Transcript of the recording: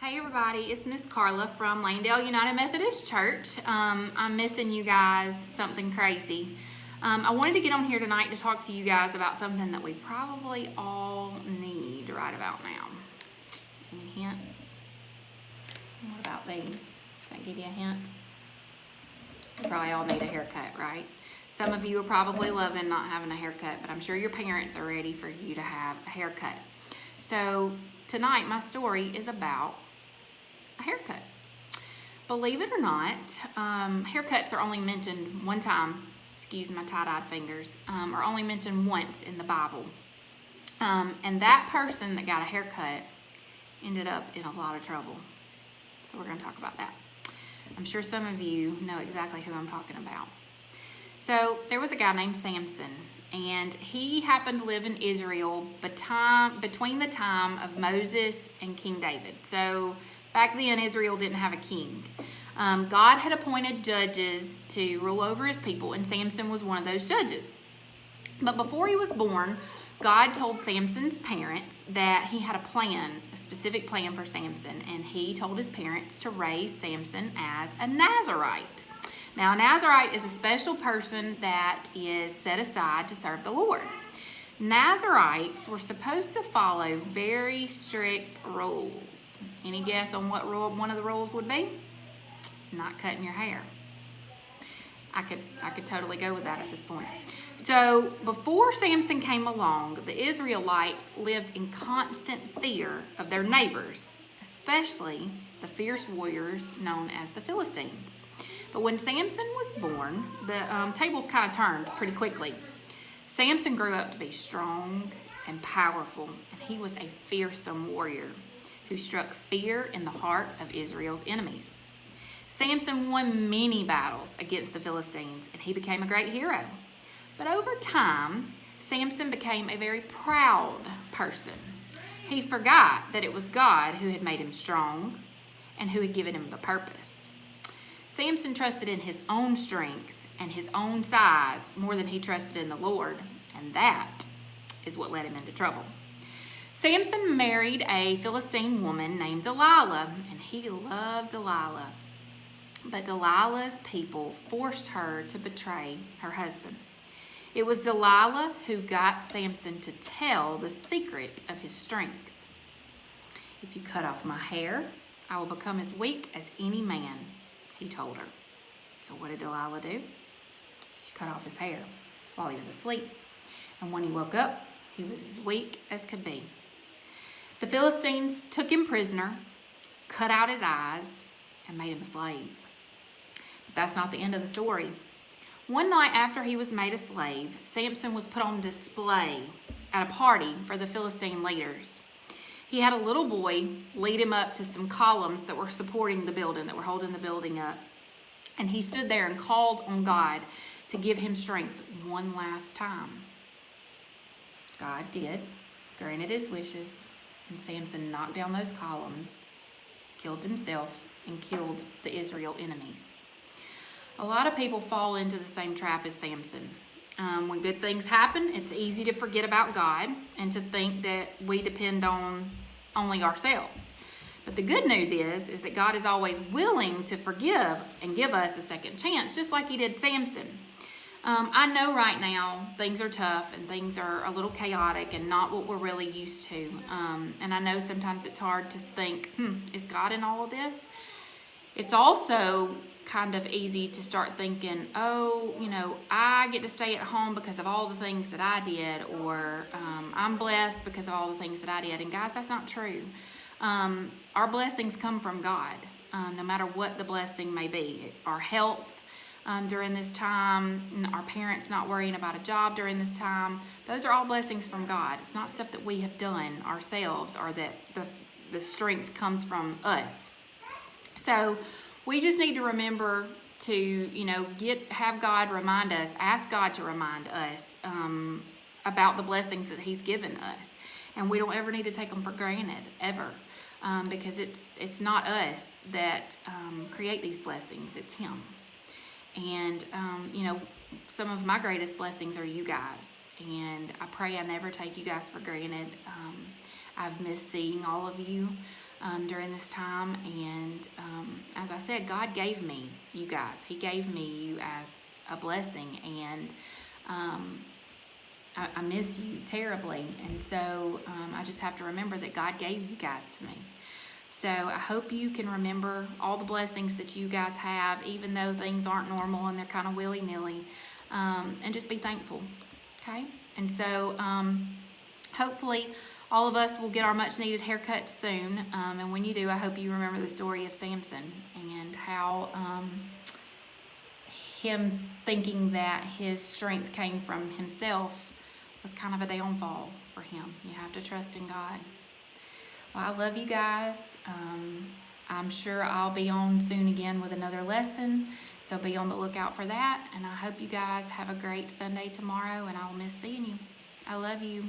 Hey everybody, it's Miss Carla from Langdale United Methodist Church. I'm missing you guys something crazy. I wanted to get on here tonight to talk to you guys about something that we probably all need right about now. Any hints? What about these? Does that give you a hint? You probably all need a haircut, right? Some of you are probably loving not having a haircut, but I'm sure your parents are ready for you to have a haircut. So tonight my story is about a haircut. Believe it or not, haircuts are only mentioned one time, excuse my tie-dyed fingers, are only mentioned once in the Bible. And that person that got a haircut ended up in a lot of trouble. So we're going to talk about that. I'm sure some of you know exactly who I'm talking about. So there was a guy named Samson, and he happened to live in Israel between the time of Moses and King David. So back then, Israel didn't have a king. God had appointed judges to rule over his people, and Samson was one of those judges. But before he was born, God told Samson's parents that he had a specific plan for Samson, and he told his parents to raise Samson as a Nazirite. Now, a Nazirite is a special person that is set aside to serve the Lord. Nazirites were supposed to follow very strict rules. Any guess on what rule one of the rules would be? Not cutting your hair. I could totally go with that at this point. So before Samson came along, the Israelites lived in constant fear of their neighbors, especially the fierce warriors known as the Philistines. But when Samson was born, the tables kind of turned pretty quickly. Samson grew up to be strong and powerful, and he was a fearsome warrior who struck fear in the heart of Israel's enemies. Samson won many battles against the Philistines, and he became a great hero. But over time, Samson became a very proud person. He forgot that it was God who had made him strong and who had given him the purpose. Samson trusted in his own strength and his own size more than he trusted in the Lord, and that is what led him into trouble. Samson married a Philistine woman named Delilah, and he loved Delilah. But Delilah's people forced her to betray her husband. It was Delilah who got Samson to tell the secret of his strength. "If you cut off my hair, I will become as weak as any man," he told her. So what did Delilah do? She cut off his hair while he was asleep. And when he woke up, he was as weak as could be. The Philistines took him prisoner, cut out his eyes, and made him a slave. But that's not the end of the story. One night after he was made a slave, Samson was put on display at a party for the Philistine leaders. He had a little boy lead him up to some columns that were supporting the building, that were holding the building up. And he stood there and called on God to give him strength one last time. God did, granted his wishes, and Samson knocked down those columns, killed himself, and killed the Israel enemies. A lot of people fall into the same trap as Samson. When good things happen, it's easy to forget about God and to think that we depend on only ourselves. But the good news is that God is always willing to forgive and give us a second chance, just like he did Samson. I know right now things are tough and things are a little chaotic and not what we're really used to. And I know sometimes it's hard to think, is God in all of this? It's also kind of easy to start thinking, I get to stay at home because of all the things that I did, or I'm blessed because of all the things that I did. And guys, that's not true. Our blessings come from God, no matter what the blessing may be. Our health during this time, our parents not worrying about a job during this time, those are all blessings from God. It's not stuff that we have done ourselves or that the strength comes from us. So we just need to remember to, have God remind us, ask God to remind us about the blessings that he's given us. And we don't ever need to take them for granted, ever, because it's not us that create these blessings, it's him. And, some of my greatest blessings are you guys. And I pray I never take you guys for granted. I've missed seeing all of you. during this time. And as I said, God gave me you guys. He gave me you as a blessing, and I miss you terribly. And so I just have to remember that God gave you guys to me. So I hope you can remember all the blessings that you guys have, even though things aren't normal and they're kind of willy-nilly, and just be thankful, okay? And so hopefully all of us will get our much-needed haircuts soon, and when you do, I hope you remember the story of Samson and how him thinking that his strength came from himself was kind of a downfall for him. You have to trust in God. Well, I love you guys. I'm sure I'll be on soon again with another lesson, so be on the lookout for that. And I hope you guys have a great Sunday tomorrow, and I'll miss seeing you. I love you.